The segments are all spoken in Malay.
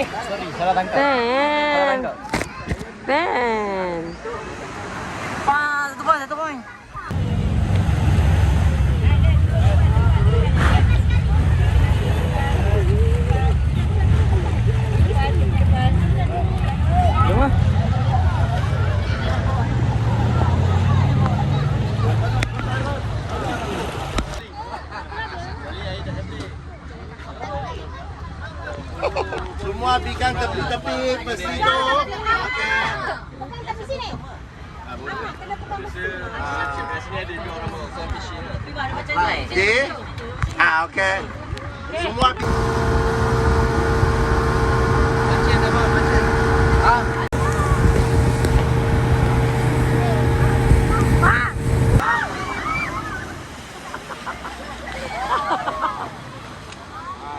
Sorry, salah tangkap. Ben. Ben. Satu poin. Jom lah. Semua pikan tepi-tepi mesti tu. Okey. Okey. Semua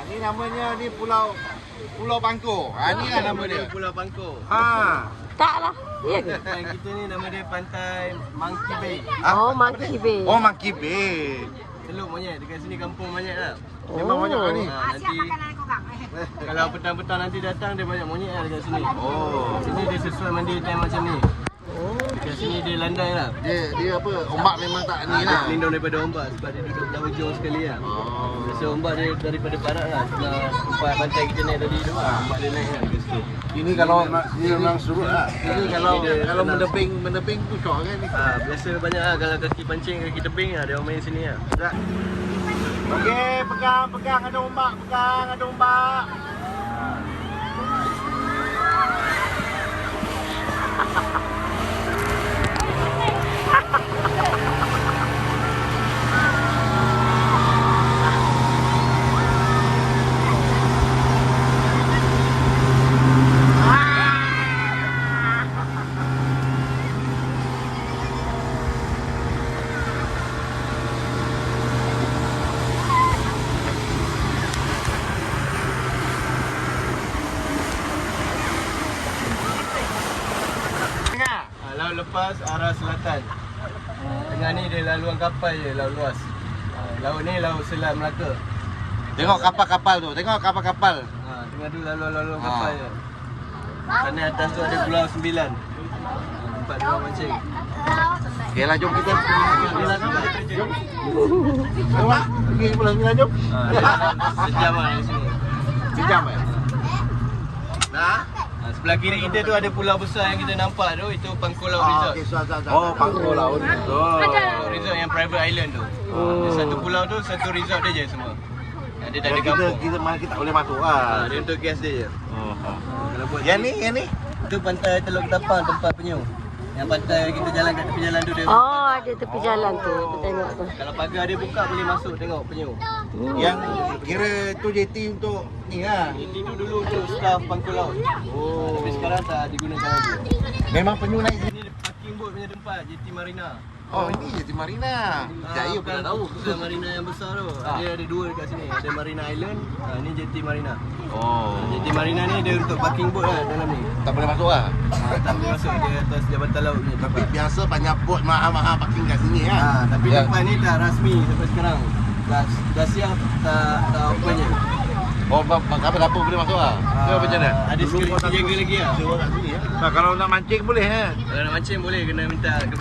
ni namanya ni Pulau Bangko. Ni lah nama dia. Pulau Bangko. Tak lah. Ya ke? Pantai kita ni nama dia Pantai Monkey Bay. Oh, Monkey Bay. Oh, Monkey Bay. Teluk monyet dekat sini kampung monyet lah. Memang banyak lah ni. Nanti kalau petang-petang nanti datang dia banyak monyet lah dekat sini. Oh. Sini dia sesuai mandi time macam ni. Dekat sini dia landai lah. Dia apa? Ombak memang tak ni Dia lah. pelindung daripada ombak sebab dia duduk jauh jauh sekali lah. Oh. Biasa ombak dia daripada barat lah. Sebelah tempat pantai kita naik tadi tu lah. Ombak dia naik lah dekat situ. Ini kalau dia memang surut lah. Ini kalau dia menebing tu syok kan ni. Biasa banyak lah kalau kaki pancing, kaki tebing lah. Dia orang main sini lah. Okey, pegang ada ombak, ada ombak. Laut lepas arah selatan. Tengah ni dia laluan kapal je, laut luas. Laut ni laut Selat Melaka. Tengok kapal-kapal tu, Tengah tu laluan kapal je. Sana atas tu ada Pulau 9. Tempat dia orang mancing. Okeylah, jom kita. Jom. Jom. Pergi Pulau 9 jom. Sejam lah dari sini. Sejam eh? Nah. Sebelah kiri kita tu ada pulau besar yang kita nampak tu, itu Pangkor Laut Resort. Oh, Pangkor Laut Resort. Resort yang private island tu. Dia satu pulau tu, satu resort dia je semua. Dia tak ada kampung. Kita tak boleh masuk lah. Dia untuk guest dia je. Kalau buat Yang ni? itu pantai Teluk Ketapang, tempat penyu. Yang pantai kita jalan kat tepi jalan tu dia. Oh, ada tepi jalan tu. Aku tengok tu. Kalau pagar dia buka boleh masuk tengok penyu. Yang kira tu JT untuk ni lah. Itu dulu untuk staff Pangkor Laut. Oh. Tapi sekarang tak digunakan lagi. Memang penyu naik sini. Ini parking boat punya tempat, JT Marina. Oh, ini JT Marina. Jaya pun dah tahu. Bukan Marina yang besar tu. Dia ada dua dekat sini. Ada Marina Island, ini JT Marina. Oh. JT Marina ni dia untuk parking boat lah dalam ni. Tak boleh masuk lah. Tak boleh masuk dia atas Jabatan Laut ni. Tapi biasa banyak bot mahal-mahal parking kat sini kan. Tapi tempat ni tak rasmi sampai sekarang. Dah siap tak open je. Oh, apa boleh masuk lah? Dia macam mana? Ada security jaga lagi lah. Kat sini ya. Nah, kalau nak mancing boleh eh? Kalau nak mancing boleh, kena minta ke.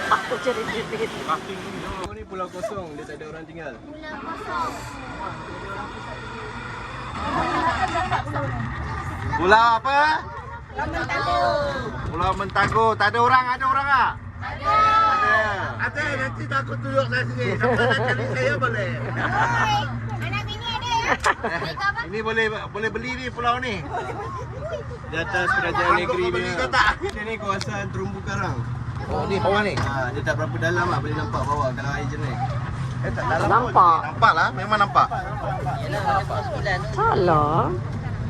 Aku cari GPS. Ni pulau kosong, dia tak ada orang tinggal. Pulau apa? Pulau Mentago. Tak ada orang ah? Ada. Nanti takut tunjuk saya sini. Siapa nak cari saya boleh. Anak bini ada. Ini boleh beli ni pulau ni. Di atas kerajaan negeri beli dia. ke tak? Ini kawasan Terumbu Karang. Oh, ni bawah ni. Dia tak berapa dalam lah, boleh nampak bawah kalau air jernih. Tak dalam Nampak. Nampak lah, memang nampak. Salah.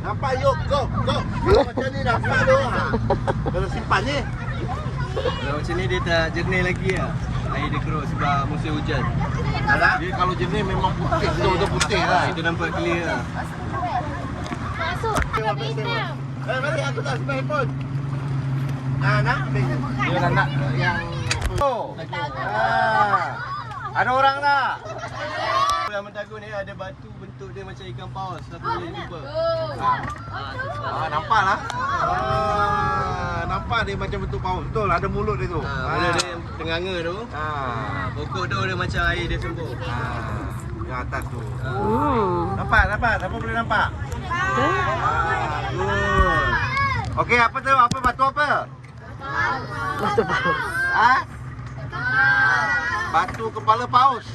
Nampak yuk, go. Kalau macam ni nampak tu. Kalau simpan ni. Kalau macam ni dia tak jernih lagi lah. air dia keruh sebab musim hujan. Alah, dia kalau jenis memang putih, betul-betul putih lah. Itu nampak clear lah. Masuk. Ada hitam. Mari aku tak simpan handphone. Nak? Dia nak nak yang Ada orang tak? Pulau Mentagun ni ada batu bentuk dia macam ikan paus. Siapa boleh jumpa? Nampak lah. Nampak dia macam bentuk paus. Betul, ada mulut dia tu. Bila dia tenganga tu, pokok tu dia macam air dia sembuh. Yang atas tu. Hmm. Nampak. Siapa boleh nampak? Betul? Good. Okey, apa tu? Apa batu apa? Batu paus. Batu kepala paus.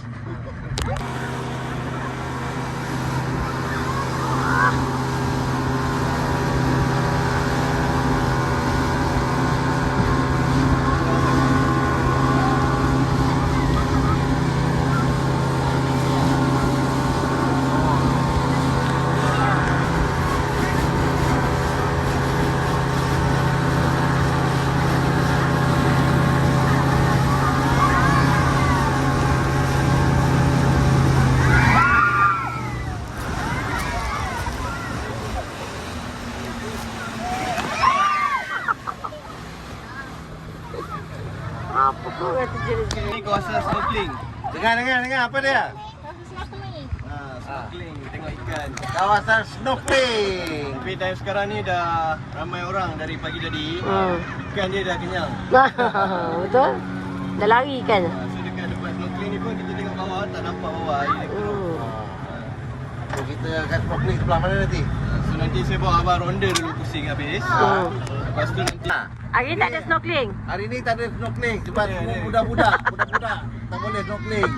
Apa kau kata jenis-jenis? Ni kawasan snorkeling. Dengar apa dia? Snorkeling, tengok ikan. Kawasan snorkeling. Tapi time sekarang ni dah ramai orang dari pagi tadi. Ikan dia dah kenyang. Betul? Dah lari kan? So dekat depan snorkeling ni pun kita tengok bawah, tak nampak bawah air dia keruh. So kita akan snorkeling sebelah mana nanti? So nanti saya bawa abang ronda dulu pusing habis. Lepas tu nanti Hari ni tak ada snorkeling. Hari ni tak ada snorkeling sebab Ya, semua ya. budak-budak tak boleh snorkeling.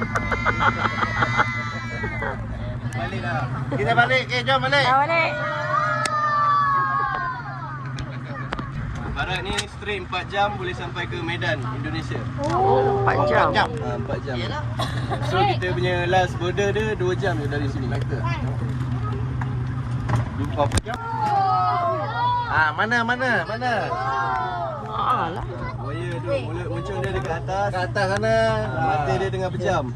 balik dah. Kita balik. Okay, jom balik. Dah balik. Barat ni straight 4 jam boleh sampai ke Medan, Indonesia. Oh, 4 jam. 4 jam. So kita punya last border dia 2 jam je dari sini. Berapa jam? Mana? Alah. Buaya tu, mulut muncul dia dekat atas. Kat atas sana. Mata dia tengah pejam.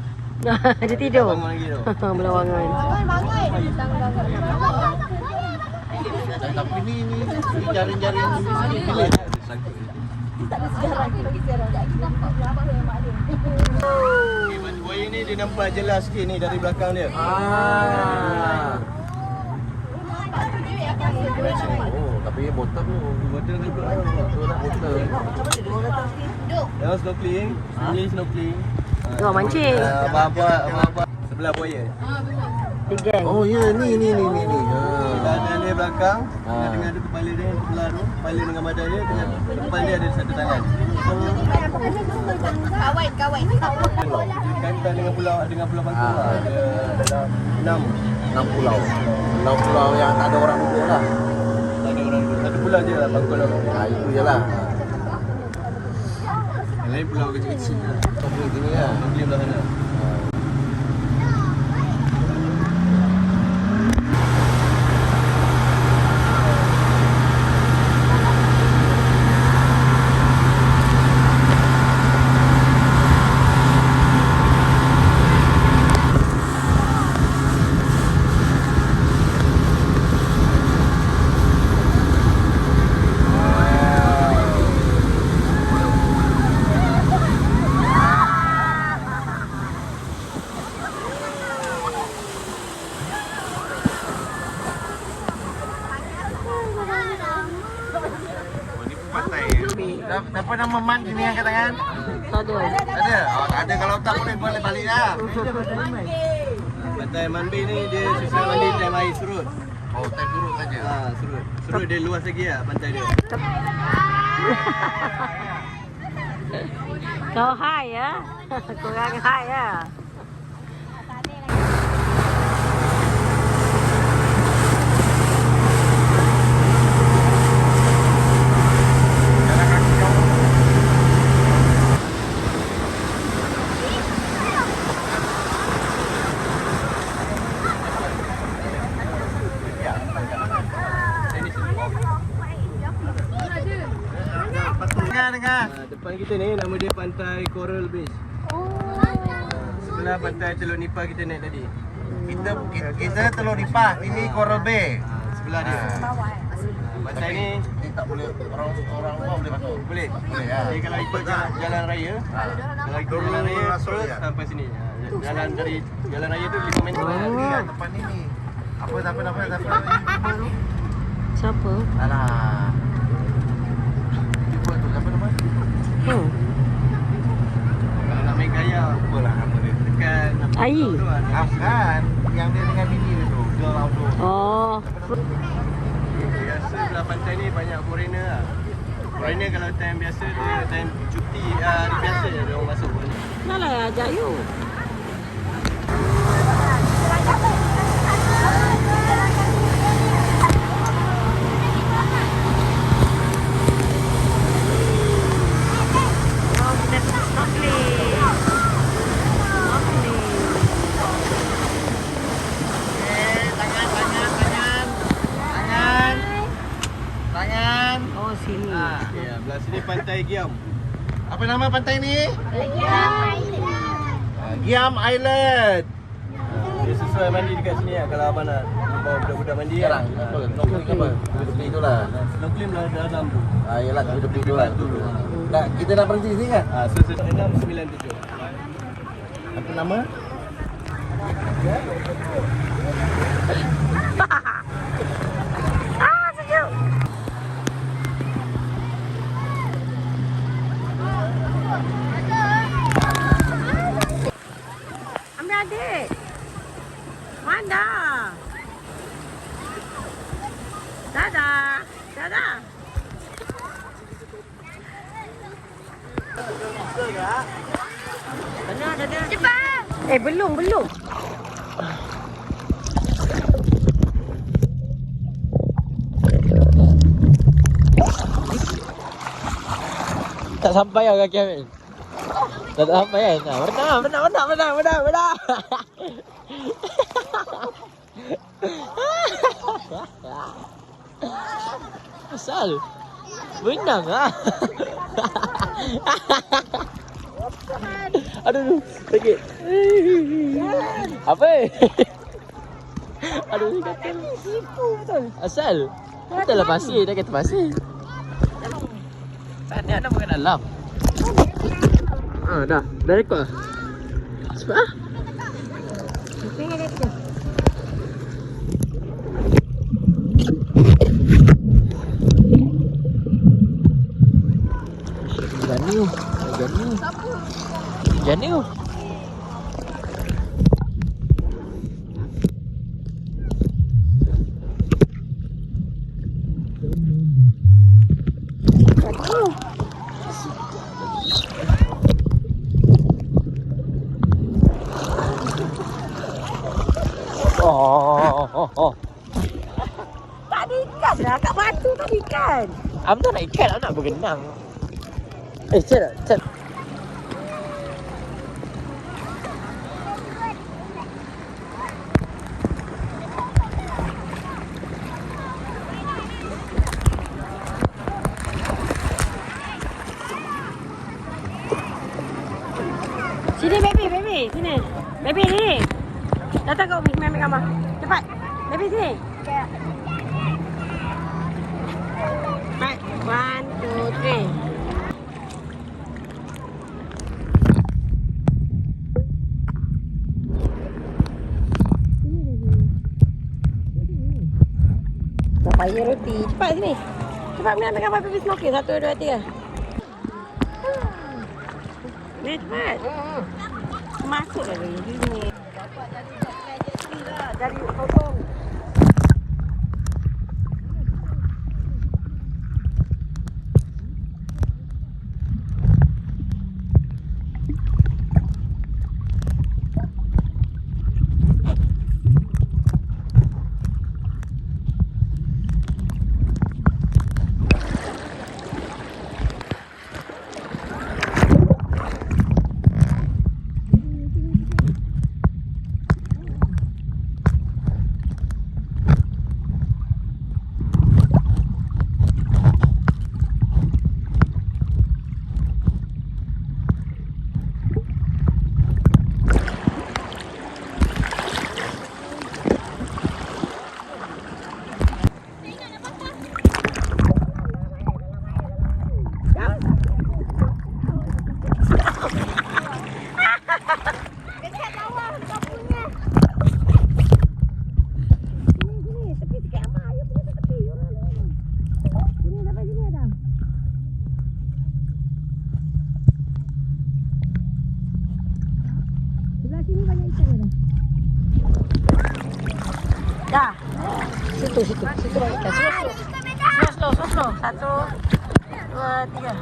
Dia tidur. Bangun lagi tu. Berlawangan. Tapi ni jaring-jaring bilik. Batu buaya ni dia nampak jelas sikit ni dari belakang dia. Oh, tapi botol tu. Botol juga. Botol. Yang snorkeling, ini snorkeling. Tengok mancing. Abang-abang sebelah buaya. Dia geng. Oh ya, ni. Kita ada dia belakang, tengah ada kepala dia sebelah tu, kepala dengan badan dia, dengan depan dia ada satu tangan. Kawan. Kaitan dengan pulau Bangkok lah. Ada dalam 6 pulau. 6 pulau yang tak ada orang duduk lah. tak ada orang duduk. Satu pulau je lah Bangkok lah. Itu je lah. Yang lain pulau kecil-kecil lah. Snorkeling sini lah. Snorkeling belah sana. Dah pernah meman sini angkat tangan? Tak ada. Tak ada? Oh, tak ada. Kalau tak boleh balik lah. Pantai Manbin ni dia susah mandi time air surut. Oh, time turut saja. Surut. Surut dia luas lagi lah pantai dia. Kau hai ya? Korang hai ya? Dengar. Depan kita ni nama dia Pantai Coral Beach. sebelah pantai Teluk Nipah kita naik tadi. Kita Teluk Nipah, ini Coral Bay. Sebelah dia. Pantai ni tak boleh orang luar boleh masuk. boleh. Boleh ya. Jadi kalau ikut jalan raya, kalau ikut jalan raya terus sampai sini. Jalan dari jalan raya tu 5 minit. Lihat depan ni. Apa nama tu? Siapa? Alah. Cuba tu siapa nama? Hmm. Kalau nak main gaya apalah nama dia. Tekan apa Ai. tu lah. Kan yang dia dengan bini dia tu. Girl outdoor. Oh. Biasa belah pantai ni banyak foreigner lah. Foreigner kalau time biasa dia time cuti hari biasa je dia orang masuk. Nah lah ajak you. Oh, kita snorkeling. Tangan. Oh, sini. Ya, belah sini pantai Giam. Apa nama pantai ni? Lagi. Giam Island. Dia sesuai mandi dekat sini lah kalau abang nak bawa budak-budak mandi Sekarang kan. apa? Snorkeling apa? Tepi itulah. Snorkeling belah dalam tu. Yalah tepi tu lah. Nak kita nak berhenti sini kan? So 697. Apa nama? Ah, sejuk. Ambil adik. Mana? Dadah. Dadah. Dadah. Cepat. Belum. Tak sampai lah kaki Amin. Tak sampai kan? Benar. Asal? Benang lah. Aduh, sakit. Apa? Aduh, kata sipu betul. Asal? Betul lah pasir, dah kata pasir. Tak ada bukan dalam. Dah rekod lah. Cepat lah. Tengok dia. Janu. Oh. Tak ada ikan dah kat batu tadi kan. Am tak nak ikan, am nak berenang. Cek. Sini baby, sini. Baby ni. Datang kau Umi ambil gambar. Cepat. Baby sini. Baik. 1, 2, 3. Tak payah roti. Cepat sini. Cepat ambil gambar baby snorkeling. 1, 2, 3. Ni cepat. Masuk dah lagi sini. Dari potong. sini banyak ikan ada. Dah. Situ banyak ikan. Slow. 1, 2, 3.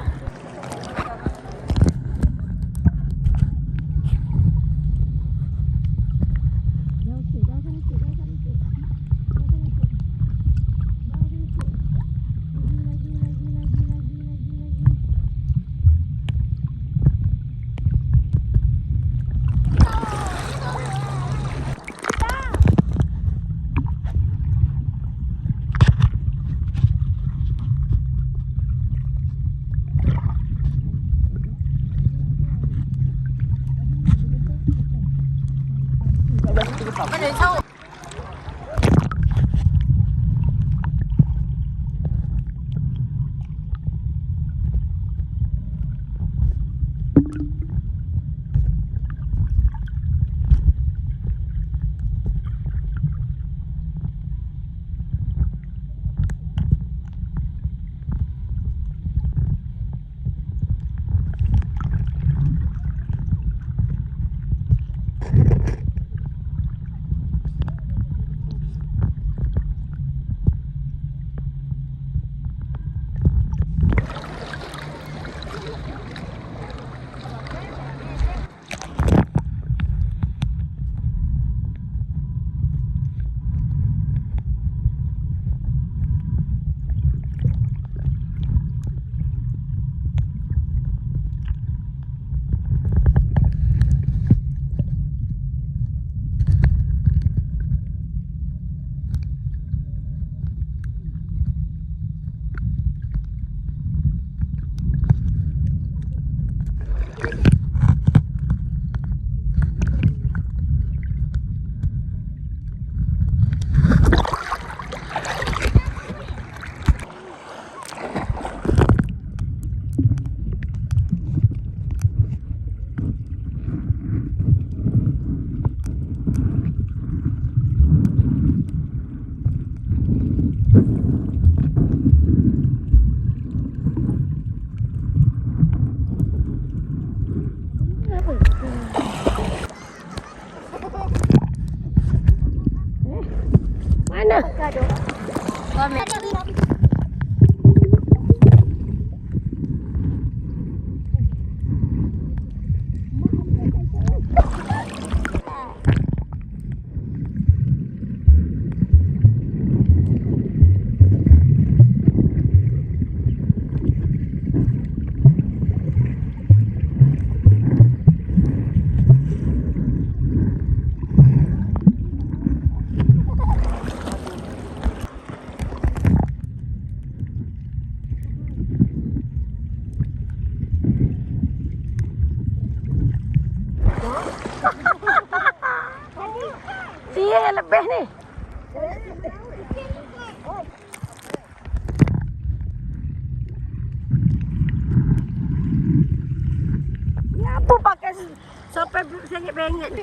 Mana? Dia yang lebih ni. Ya apa pakai sampai sengit-bengit.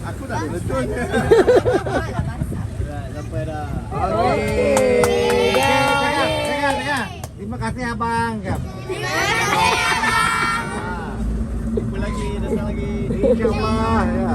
Aku dah betul. Sampai dah. Okey. Jangan. Terima kasih abang. Jumpa lagi, datang lagi. InsyaAllah ya.